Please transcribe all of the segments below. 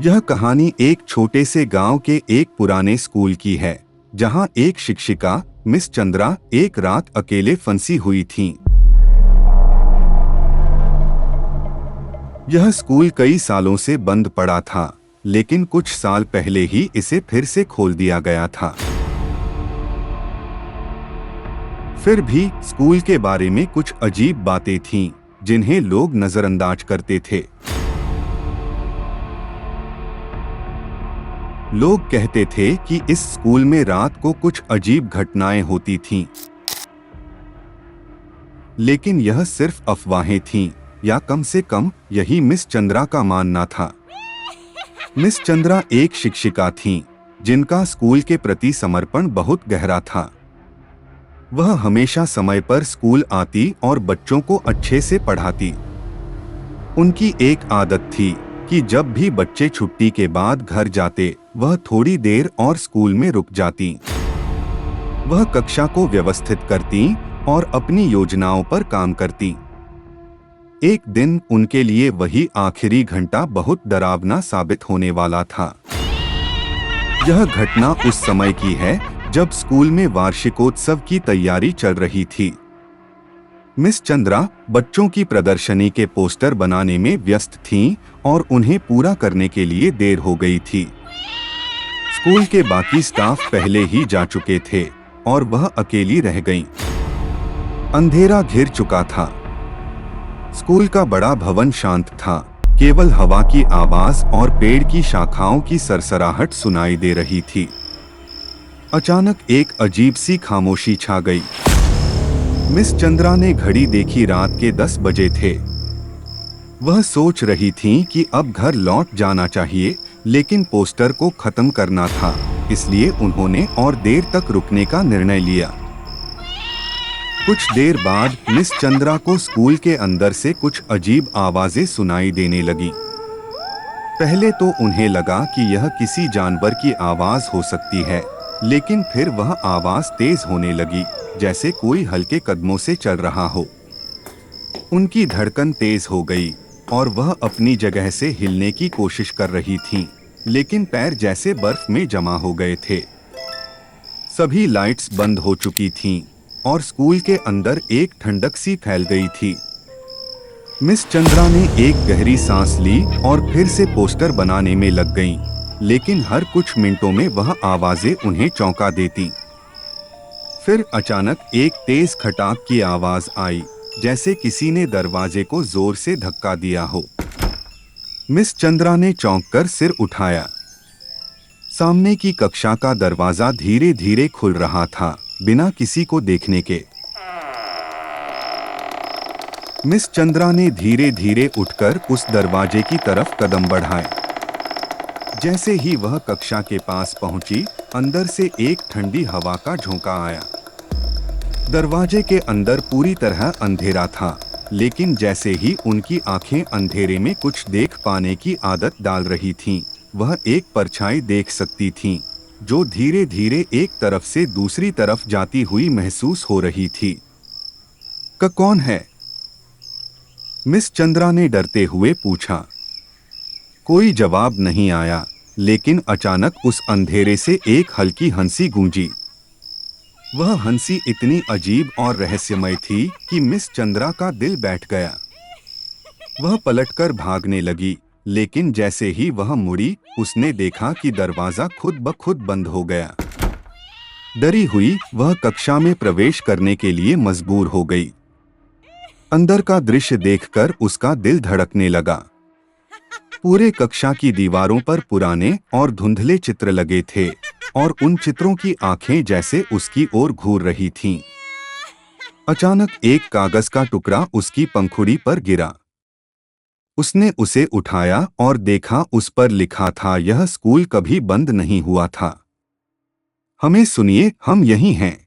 यह कहानी एक छोटे से गांव के एक पुराने स्कूल की है, जहां एक शिक्षिका मिस चंद्रा एक रात अकेले फंसी हुई थीं। यह स्कूल कई सालों से बंद पड़ा था, लेकिन कुछ साल पहले ही इसे फिर से खोल दिया गया था। फिर भी स्कूल के बारे में कुछ अजीब बातें थीं, जिन्हें लोग नजरअंदाज करते थे। लोग कहते थे कि इस स्कूल में रात को कुछ अजीब घटनाएं होती थीं, लेकिन यह सिर्फ अफवाहें थीं, या कम से कम यही मिस चंद्रा का मानना था। मिस चंद्रा एक शिक्षिका थीं, जिनका स्कूल के प्रति समर्पण बहुत गहरा था। वह हमेशा समय पर स्कूल आती और बच्चों को अच्छे से पढ़ाती। उनकी एक आदत थी कि जब भी बच्चे छुट्टी के बाद घर जाते, वह थोड़ी देर और स्कूल में रुक जाती। वह कक्षा को व्यवस्थित करती और अपनी योजनाओं पर काम करती। एक दिन उनके लिए वही आखिरी घंटा बहुत डरावना साबित होने वाला था। यह घटना उस समय की है जब स्कूल में वार्षिकोत्सव की तैयारी चल रही थी। मिस चंद्रा बच्चों की प्रदर्शनी के पोस्टर बनाने में व्यस्त थीं और उन्हें पूरा करने के लिए देर हो गई थी। स्कूल के बाकी स्टाफ पहले ही जा चुके थे और वह अकेली रह गईं। अंधेरा घिर चुका था। स्कूल का बड़ा भवन शांत था, केवल हवा की आवाज और पेड़ की शाखाओं की सरसराहट सुनाई दे रही थी। अचानक एक अजीब सी खामोशी छा गई। मिस चंद्रा ने घड़ी देखी, रात के 10 बजे थे। वह सोच रही थीं कि अब घर लौट जाना चाहिए, लेकिन पोस्टर को खत्म करना था, इसलिए उन्होंने और देर तक रुकने का निर्णय लिया। कुछ देर बाद मिस चंद्रा को स्कूल के अंदर से कुछ अजीब आवाजें सुनाई देने लगी। पहले तो उन्हें लगा कि यह किसी जानवर की आवाज हो सकती है, लेकिन फिर वह आवाज तेज होने लगी, जैसे कोई हल्के कदमों से चल रहा हो। उनकी धड़कन तेज हो गई और वह अपनी जगह से हिलने की कोशिश कर रही थीं, लेकिन पैर जैसे बर्फ में जमा हो गए थे। सभी लाइट्स बंद हो चुकी थीं और स्कूल के अंदर एक ठंडक सी फैल गई थी। मिस चंद्रा ने एक गहरी सांस ली और फिर से पोस्टर बनाने में लग गईं, लेकिन हर कुछ मिनटों में वह आवाजें उन्हें चौंका देती। फिर अचानक एक तेज खटाक की आवाज आई, जैसे किसी ने दरवाजे को जोर से धक्का दिया हो। मिस चंद्रा ने चौंककर सिर उठाया। सामने की कक्षा का दरवाजा धीरे धीरे खुल रहा था, बिना किसी को देखने के। मिस चंद्रा ने धीरे धीरे उठकर उस दरवाजे की तरफ कदम बढ़ाए। जैसे ही वह कक्षा के पास पहुंची, अंदर से एक ठंडी हवा का झोंका आया। दरवाजे के अंदर पूरी तरह अंधेरा था, लेकिन जैसे ही उनकी आंखें अंधेरे में कुछ देख पाने की आदत डाल रही थीं, वह एक परछाई देख सकती थीं, जो धीरे धीरे एक तरफ से दूसरी तरफ जाती हुई महसूस हो रही थी। कौन है? मिस चंद्रा ने डरते हुए पूछा। कोई जवाब नहीं आया, लेकिन अचानक उस अंधेरे से एक हल्की हंसी गूंजी। वह हंसी इतनी अजीब और रहस्यमय थी कि मिस चंद्रा का दिल बैठ गया। वह पलटकर भागने लगी, लेकिन जैसे ही वह मुड़ी, उसने देखा कि दरवाजा खुद ब खुद बंद हो गया। डरी हुई वह कक्षा में प्रवेश करने के लिए मजबूर हो गई। अंदर का दृश्य देखकर उसका दिल धड़कने लगा। पूरे कक्षा की दीवारों पर पुराने और धुंधले चित्र लगे थे और उन चित्रों की आंखें जैसे उसकी ओर घूर रही थीं। अचानक एक कागज का टुकड़ा उसकी पंखुड़ी पर गिरा। उसने उसे उठाया और देखा, उस पर लिखा था, यह स्कूल कभी बंद नहीं हुआ था। हमें सुनिए, हम यहीं हैं।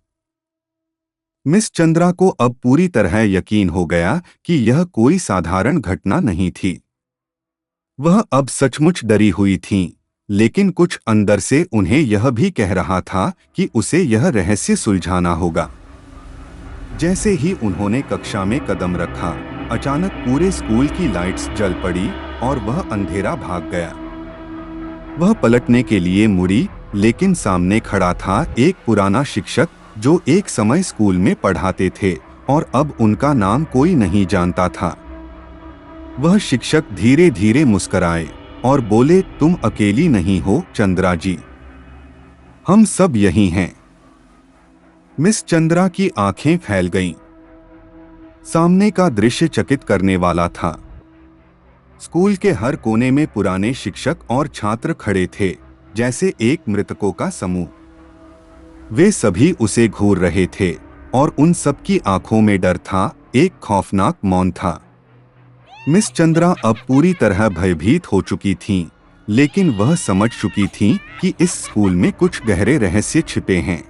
मिस चंद्रा को अब पूरी तरह यकीन हो गया कि यह कोई साधारण घटना नहीं थी। वह अब सचमुच डरी हुई थीं, लेकिन कुछ अंदर से उन्हें यह भी कह रहा था कि उसे यह रहस्य सुलझाना होगा। जैसे ही उन्होंने कक्षा में कदम रखा, अचानक पूरे स्कूल की लाइट्स जल पड़ी और वह अंधेरा भाग गया। वह पलटने के लिए मुड़ी, लेकिन सामने खड़ा था एक पुराना शिक्षक जो एक समय स्कूल में पढ़ाते थे और अब उनका नाम कोई नहीं जानता था। वह शिक्षक धीरे धीरे मुस्कराए और बोले, तुम अकेली नहीं हो चंद्रा जी, हम सब यही हैं। मिस चंद्रा की आंखें फैल गईं। सामने का दृश्य चकित करने वाला था। स्कूल के हर कोने में पुराने शिक्षक और छात्र खड़े थे, जैसे एक मृतकों का समूह। वे सभी उसे घूर रहे थे और उन सबकी आंखों में डर था, एक खौफनाक मौन था। मिस चंद्रा अब पूरी तरह भयभीत हो चुकी थीं, लेकिन वह समझ चुकी थीं कि इस स्कूल में कुछ गहरे रहस्य छिपे हैं।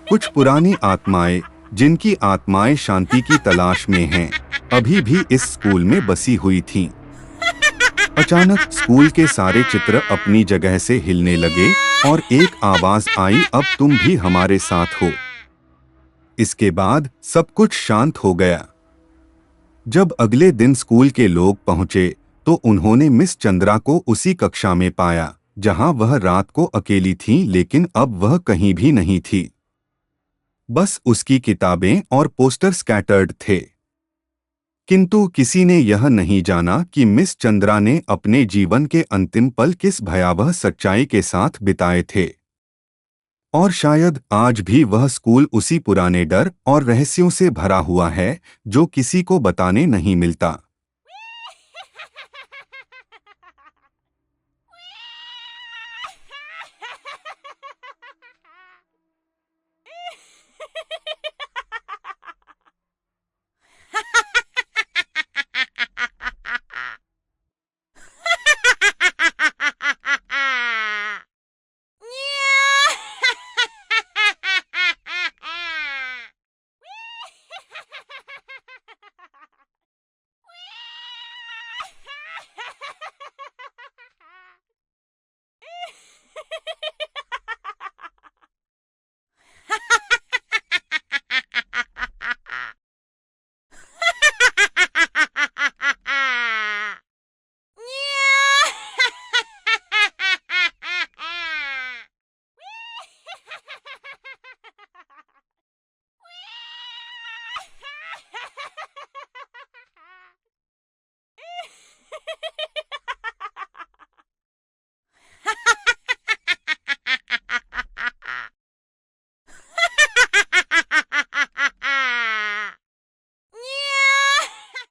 कुछ पुरानी आत्माएं, जिनकी आत्माएं शांति की तलाश में हैं, अभी भी इस स्कूल में बसी हुई थीं। अचानक स्कूल के सारे चित्र अपनी जगह से हिलने लगे और एक आवाज आई, अब तुम भी हमारे साथ हो। इसके बाद सब कुछ शांत हो गया। जब अगले दिन स्कूल के लोग पहुंचे तो उन्होंने मिस चंद्रा को उसी कक्षा में पाया जहां वह रात को अकेली थीं, लेकिन अब वह कहीं भी नहीं थी। बस उसकी किताबें और पोस्टर स्कैटर्ड थे। किंतु किसी ने यह नहीं जाना कि मिस चंद्रा ने अपने जीवन के अंतिम पल किस भयावह सच्चाई के साथ बिताए थे। और शायद आज भी वह स्कूल उसी पुराने डर और रहस्यों से भरा हुआ है जो किसी को बताने नहीं मिलता।